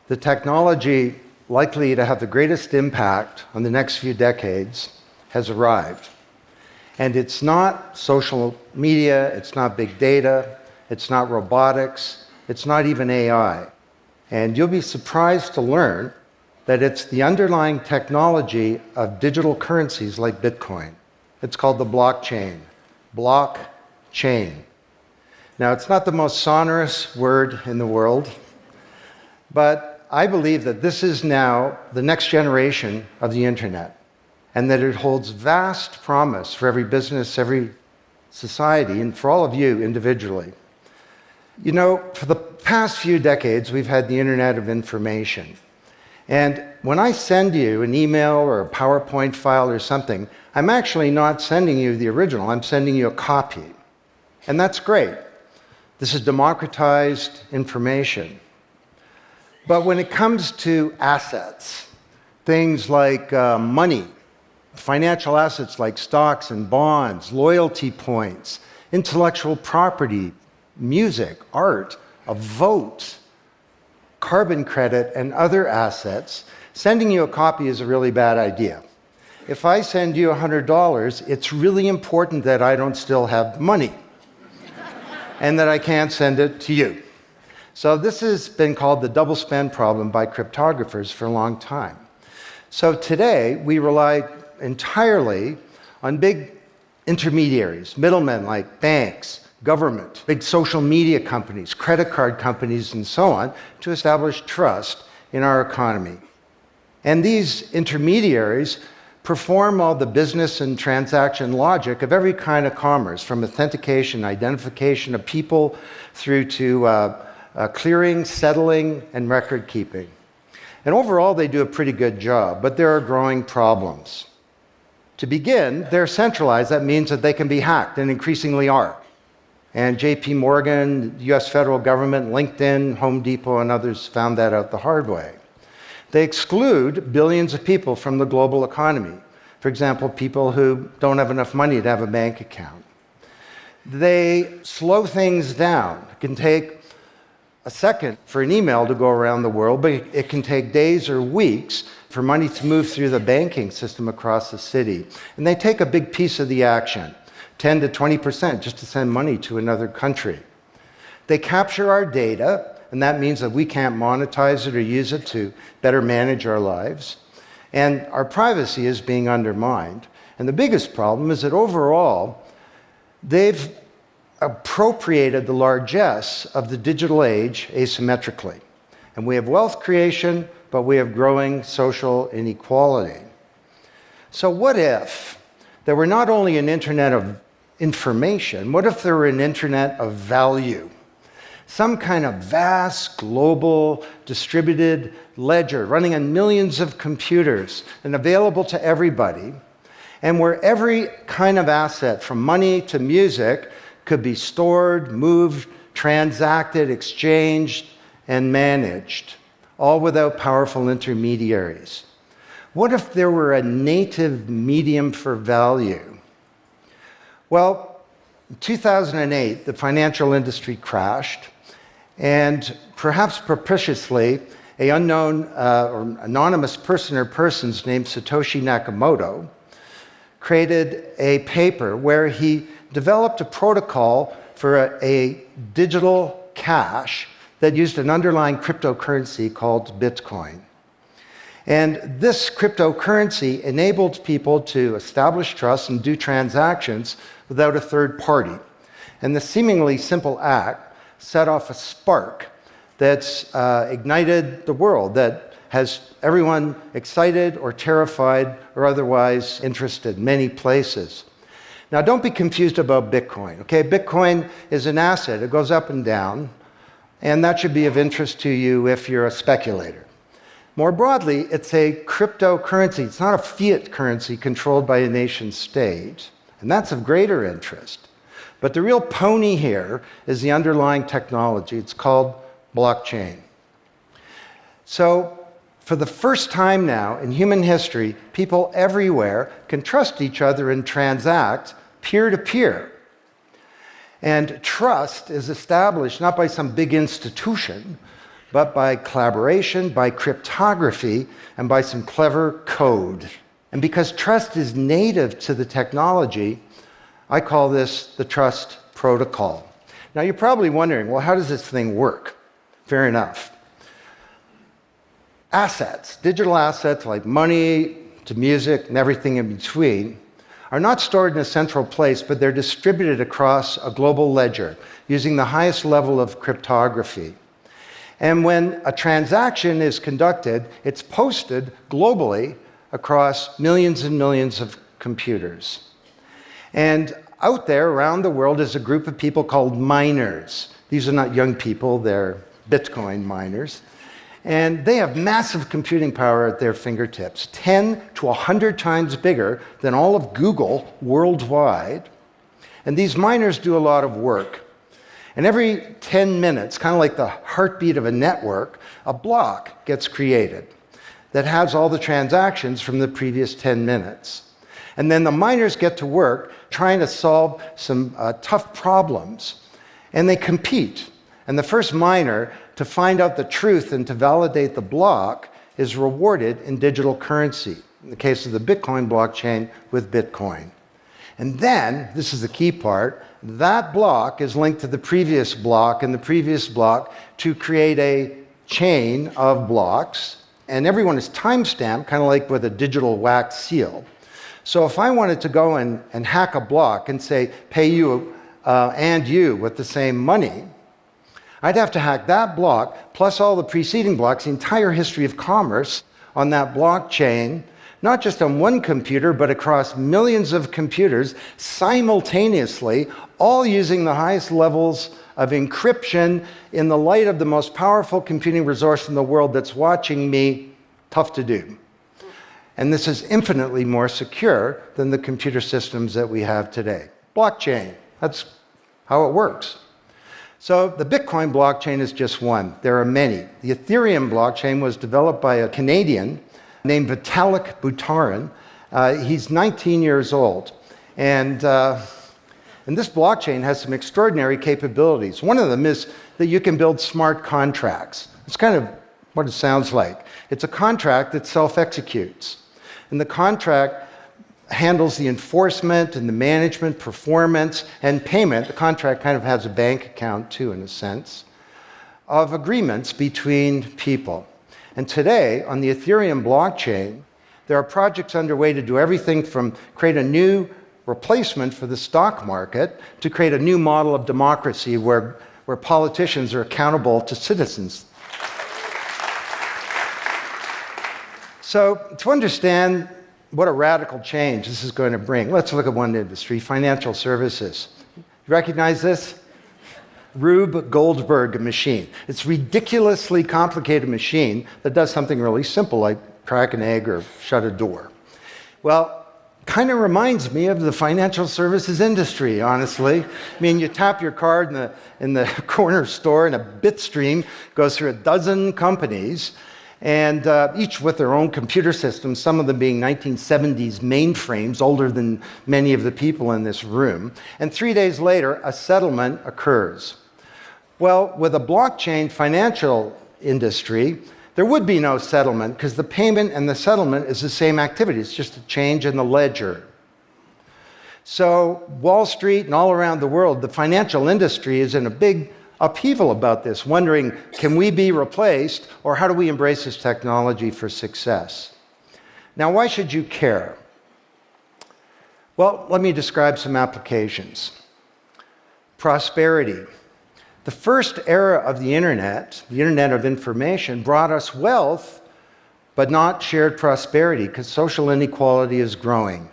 The technology likely to have the greatest impact on the next few decades has arrived. And it's not social media, it's not big data, it's not robotics, it's not even AI. And you'll be surprised to learn that it's the underlying technology of digital currencies like Bitcoin. It's called the blockchain. Blockchain. Now, it's not the most sonorous word in the world, but I believe that this is now the next generation of the internet, and that it holds vast promise for every business, every society, and for all of you individually. You know, for the past few decades, we've had the internet of information. And when I send you an email or a PowerPoint file or something, I'm actually not sending you the original, I'm sending you a copy. And that's great. This is democratized information. But when it comes to assets, things like money, financial assets like stocks and bonds, loyalty points, intellectual property, music, art, a vote, carbon credit, and other assets, sending you a copy is a really bad idea. If I send you $100, it's really important that I don't still have money and that I can't send it to you. So this has been called the double spend problem by cryptographers for a long time. So today, we rely entirely on big intermediaries, middlemen like banks, government, big social media companies, credit card companies, and so on, to establish trust in our economy. And these intermediaries perform all the business and transaction logic of every kind of commerce, from authentication, identification of people, through to clearing, settling, and record keeping. And overall, they do a pretty good job, but there are growing problems. To begin, they're centralized. That means that they can be hacked, and increasingly are. And JP Morgan, the US federal government, LinkedIn, Home Depot, and others found that out the hard way. They exclude billions of people from the global economy. For example, people who don't have enough money to have a bank account. They slow things down. It can take a second for an email to go around the world, but it can take days or weeks for money to move through the banking system across the city. And they take a big piece of the action, 10 to 20%, just to send money to another country. They capture our data, and that means that we can't monetize it or use it to better manage our lives. And our privacy is being undermined. And the biggest problem is that overall, they've appropriated the largesse of the digital age asymmetrically. And we have wealth creation, but we have growing social inequality. So what if there were not only an internet of information, what if there were an internet of value? Some kind of vast, global, distributed ledger running on millions of computers and available to everybody, and where every kind of asset, from money to music, could be stored, moved, transacted, exchanged, and managed, all without powerful intermediaries. What if there were a native medium for value? Well, in 2008, the financial industry crashed, and perhaps propitiously, an unknown or anonymous person or persons named Satoshi Nakamoto created a paper where he developed a protocol for a digital cash that used an underlying cryptocurrency called Bitcoin. And this cryptocurrency enabled people to establish trust and do transactions without a third party. And the seemingly simple act set off a spark that's ignited the world, that has everyone excited or terrified or otherwise interested in many places. Now, don't be confused about Bitcoin, okay? Bitcoin is an asset. It goes up and down, and that should be of interest to you if you're a speculator. More broadly, it's a cryptocurrency. It's not a fiat currency controlled by a nation state, and that's of greater interest. But the real pony here is the underlying technology. It's called blockchain. So, for the first time now in human history, people everywhere can trust each other and transact peer-to-peer. And trust is established not by some big institution, but by collaboration, by cryptography, and by some clever code. And because trust is native to the technology, I call this the trust protocol. Now you're probably wondering, well, how does this thing work? Fair enough. Assets, digital assets like money to music and everything in between, are not stored in a central place, but they're distributed across a global ledger using the highest level of cryptography. And when a transaction is conducted, it's posted globally across millions and millions of computers. And out there around the world is a group of people called miners. These are not young people, they're Bitcoin miners. And they have massive computing power at their fingertips, 10 to 100 times bigger than all of Google worldwide. And these miners do a lot of work. And every 10 minutes, kind of like the heartbeat of a network, a block gets created that has all the transactions from the previous 10 minutes. And then the miners get to work trying to solve some tough problems. And they compete. And the first miner to find out the truth and to validate the block is rewarded in digital currency, in the case of the Bitcoin blockchain with Bitcoin. And then, this is the key part, that block is linked to the previous block and the previous block to create a chain of blocks, and everyone is time-stamped, kind of like with a digital wax seal. So if I wanted to go and hack a block and say, pay you and you with the same money, I'd have to hack that block, plus all the preceding blocks, the entire history of commerce on that blockchain, not just on one computer, but across millions of computers simultaneously, all using the highest levels of encryption in the light of the most powerful computing resource in the world that's watching me. Tough to do. And this is infinitely more secure than the computer systems that we have today. Blockchain, that's how it works. So the Bitcoin blockchain is just one. There are many. The Ethereum blockchain was developed by a Canadian named Vitalik Buterin. He's 19 years old. And this blockchain has some extraordinary capabilities. One of them is that you can build smart contracts. It's kind of what it sounds like. It's a contract that self-executes. And the contract handles the enforcement and the management, performance, and payment. The contract kind of has a bank account too, in a sense, of agreements between people. And today, on the Ethereum blockchain, there are projects underway to do everything from create a new replacement for the stock market to create a new model of democracy where politicians are accountable to citizens. So to understand what a radical change this is going to bring, let's look at one industry, financial services. You recognize this? Rube Goldberg machine. It's a ridiculously complicated machine that does something really simple, like crack an egg or shut a door. Well, kind of reminds me of the financial services industry, honestly. I mean, you tap your card in the corner store and a bit stream goes through a dozen companies, and each with their own computer systems, some of them being 1970s mainframes, older than many of the people in this room. And 3 days later, a settlement occurs. Well, with a blockchain financial industry, there would be no settlement because the payment and the settlement is the same activity. It's just a change in the ledger. So Wall Street and all around the world, the financial industry is in a big upheaval about this, wondering, can we be replaced, or how do we embrace this technology for success? Now, why should you care? Well, let me describe some applications. Prosperity. The first era of the internet of information, brought us wealth, but not shared prosperity, because social inequality is growing.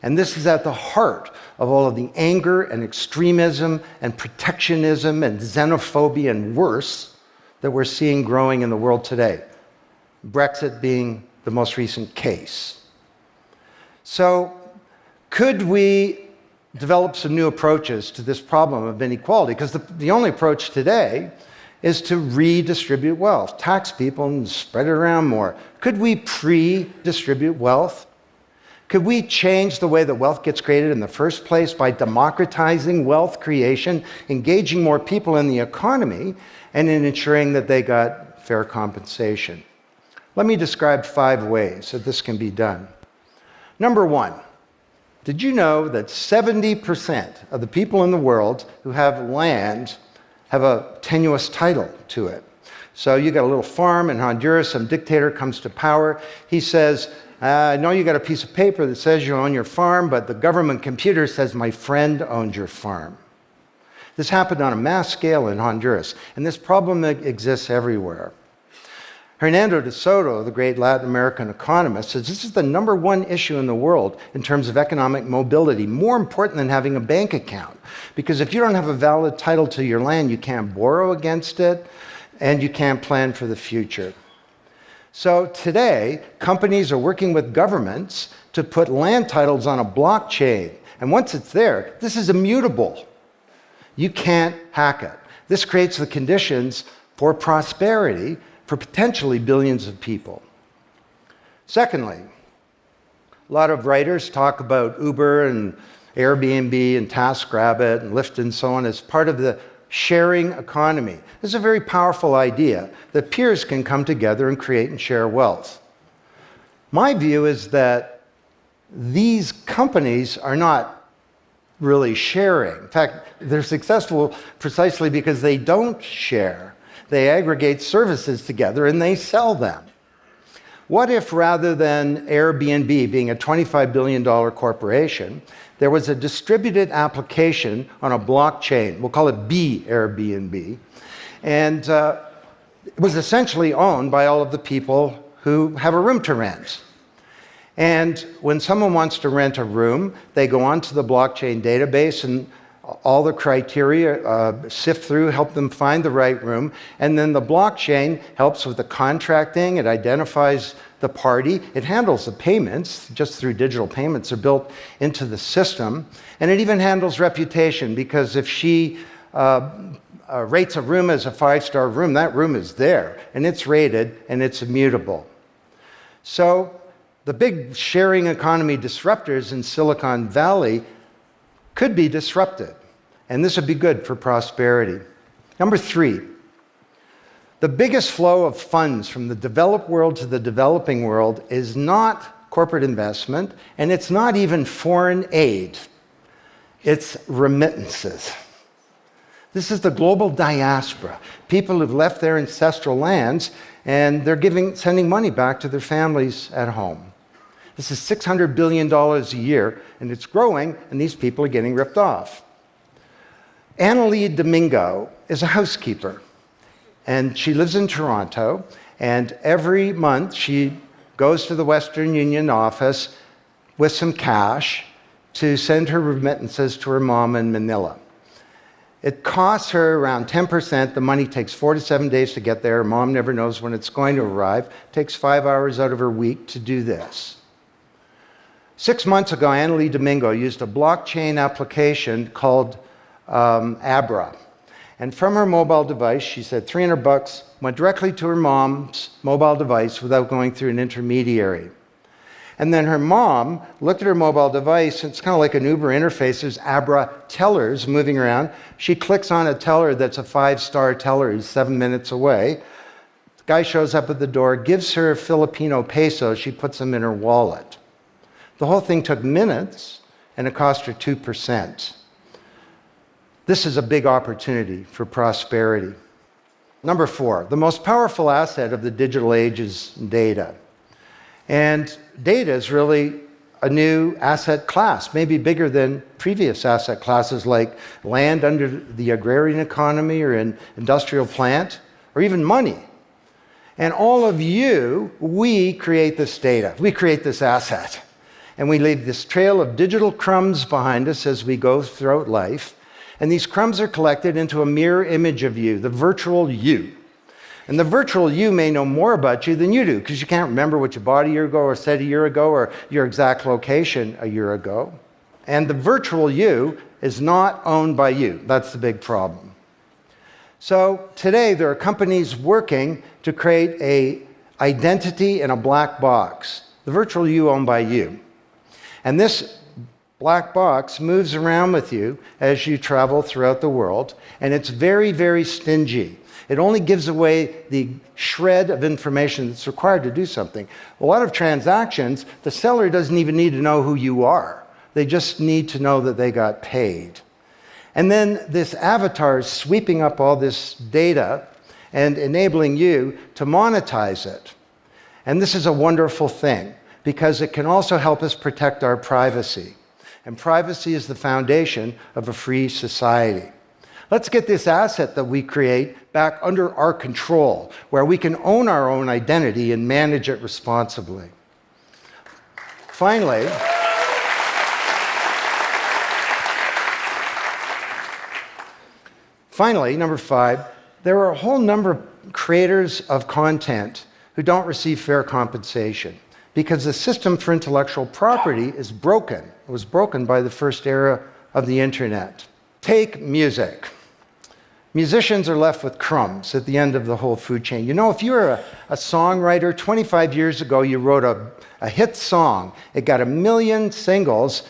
And this is at the heart of all of the anger and extremism and protectionism and xenophobia and worse that we're seeing growing in the world today. Brexit being the most recent case. So, could we develop some new approaches to this problem of inequality? Because the only approach today is to redistribute wealth, tax people and spread it around more. Could we pre-distribute wealth? Could we change the way that wealth gets created in the first place by democratizing wealth creation, engaging more people in the economy, and in ensuring that they got fair compensation. Let me describe 5 ways that this can be done. Number 1, did you know that 70% of the people in the world who have land have a tenuous title to it? So you got a little farm in Honduras, some dictator comes to power. He says, I know you got a piece of paper that says you own your farm, but the government computer says my friend owns your farm. This happened on a mass scale in Honduras, and this problem exists everywhere. Hernando de Soto, the great Latin American economist, says this is the number 1 issue in the world in terms of economic mobility, more important than having a bank account. Because if you don't have a valid title to your land, you can't borrow against it, and you can't plan for the future. So today, companies are working with governments to put land titles on a blockchain. And once it's there, this is immutable. You can't hack it. This creates the conditions for prosperity for potentially billions of people. Secondly, a lot of writers talk about Uber and Airbnb and TaskRabbit and Lyft and so on as part of the sharing economy. This is a very powerful idea that peers can come together and create and share wealth. My view is that these companies are not really sharing. In fact, they're successful precisely because they don't share. They aggregate services together and they sell them. What if rather than Airbnb being a $25 billion corporation, there was a distributed application on a blockchain, we'll call it Airbnb, and it was essentially owned by all of the people who have a room to rent. And when someone wants to rent a room, they go onto the blockchain database and all the criteria sift through, help them find the right room, and then the blockchain helps with the contracting, it identifies the party, it handles the payments, just through digital payments are built into the system, and it even handles reputation, because if she rates a room as a 5-star room, that room is there, and it's rated, and it's immutable. So the big sharing economy disruptors in Silicon Valley could be disrupted, and this would be good for prosperity. Number 3, the biggest flow of funds from the developed world to the developing world is not corporate investment, and it's not even foreign aid. It's remittances. This is the global diaspora, people who've left their ancestral lands, and they're sending money back to their families at home. This is $600 billion a year, and it's growing, and these people are getting ripped off. Annalie Domingo is a housekeeper, and she lives in Toronto, and every month she goes to the Western Union office with some cash to send her remittances to her mom in Manila. It costs her around 10%. The money takes 4 to 7 days to get there. Her mom never knows when it's going to arrive. It takes 5 hours out of her week to do this. 6 months ago, Annalie Domingo used a blockchain application called Abra. And from her mobile device, she said $300 went directly to her mom's mobile device without going through an intermediary. And then her mom looked at her mobile device, it's kind of like an Uber interface, there's Abra tellers moving around. She clicks on a teller that's a 5-star teller, he's 7 minutes away. The guy shows up at the door, gives her Filipino pesos, she puts them in her wallet. The whole thing took minutes, and it cost her 2%. This is a big opportunity for prosperity. Number 4, the most powerful asset of the digital age is data. And data is really a new asset class, maybe bigger than previous asset classes like land under the agrarian economy or an industrial plant, or even money. And all of you, we create this data, we create this asset. And we leave this trail of digital crumbs behind us as we go throughout life. And these crumbs are collected into a mirror image of you, the virtual you. And the virtual you may know more about you than you do, because you can't remember what you bought a year ago or said a year ago or your exact location a year ago. And the virtual you is not owned by you. That's the big problem. So today there are companies working to create an identity in a black box. The virtual you owned by you. And this black box moves around with you as you travel throughout the world, and it's very, very stingy. It only gives away the shred of information that's required to do something. A lot of transactions, the seller doesn't even need to know who you are. They just need to know that they got paid. And then this avatar is sweeping up all this data and enabling you to monetize it. And this is a wonderful thing because it can also help us protect our privacy. And privacy is the foundation of a free society. Let's get this asset that we create back under our control, where we can own our own identity and manage it responsibly. Finally, number 5, there are a whole number of creators of content who don't receive fair compensation because the system for intellectual property is broken. It was broken by the first era of the internet. Take music. Musicians are left with crumbs at the end of the whole food chain. You know, if you're a songwriter, 25 years ago you wrote a hit song, it got 1 million singles,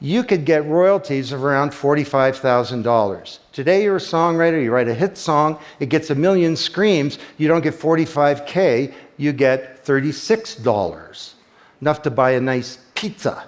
you could get royalties of around $45,000. Today you're a songwriter, you write a hit song, it gets 1 million streams, you don't get $45K, you get $36. Enough to buy a nice pizza.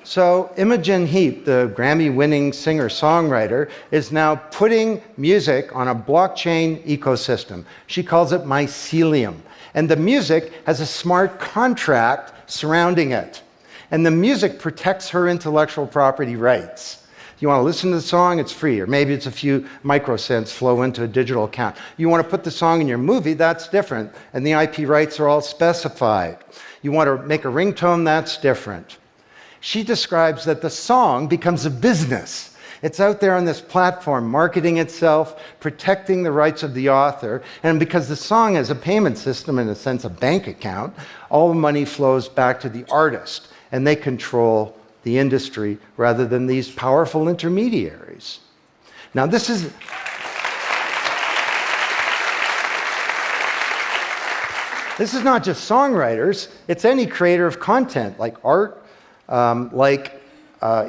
So Imogen Heap, the Grammy-winning singer-songwriter, is now putting music on a blockchain ecosystem. She calls it mycelium. And the music has a smart contract surrounding it. And the music protects her intellectual property rights. You want to listen to the song, it's free, or maybe it's a few microcents flow into a digital account. You want to put the song in your movie, that's different, and the IP rights are all specified. You want to make a ringtone, that's different. She describes that the song becomes a business. It's out there on this platform, marketing itself, protecting the rights of the author, and because the song has a payment system, in a sense a bank account, all the money flows back to the artist, and they control the industry rather than these powerful intermediaries. Now this is not just songwriters, it's any creator of content, like art,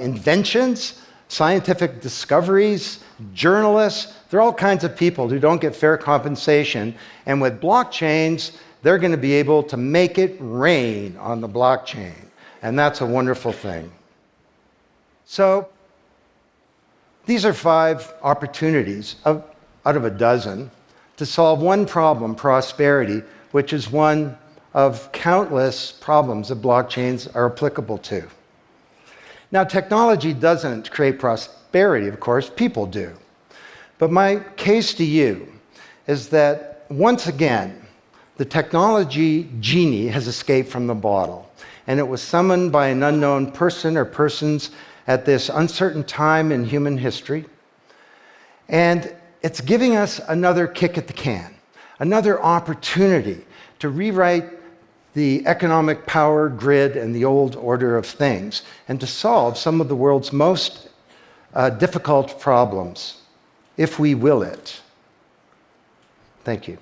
inventions, scientific discoveries, journalists. There are all kinds of people who don't get fair compensation, and with blockchains, they're going to be able to make it rain on the blockchain, and that's a wonderful thing. So these are 5 opportunities out of a dozen to solve one problem, prosperity, which is one of countless problems that blockchains are applicable to. Now, technology doesn't create prosperity, of course, people do. But my case to you is that, once again, the technology genie has escaped from the bottle, and it was summoned by an unknown person or persons at this uncertain time in human history, and it's giving us another kick at the can, another opportunity to rewrite the economic power grid and the old order of things, and to solve some of the world's most difficult problems, if we will it. Thank you.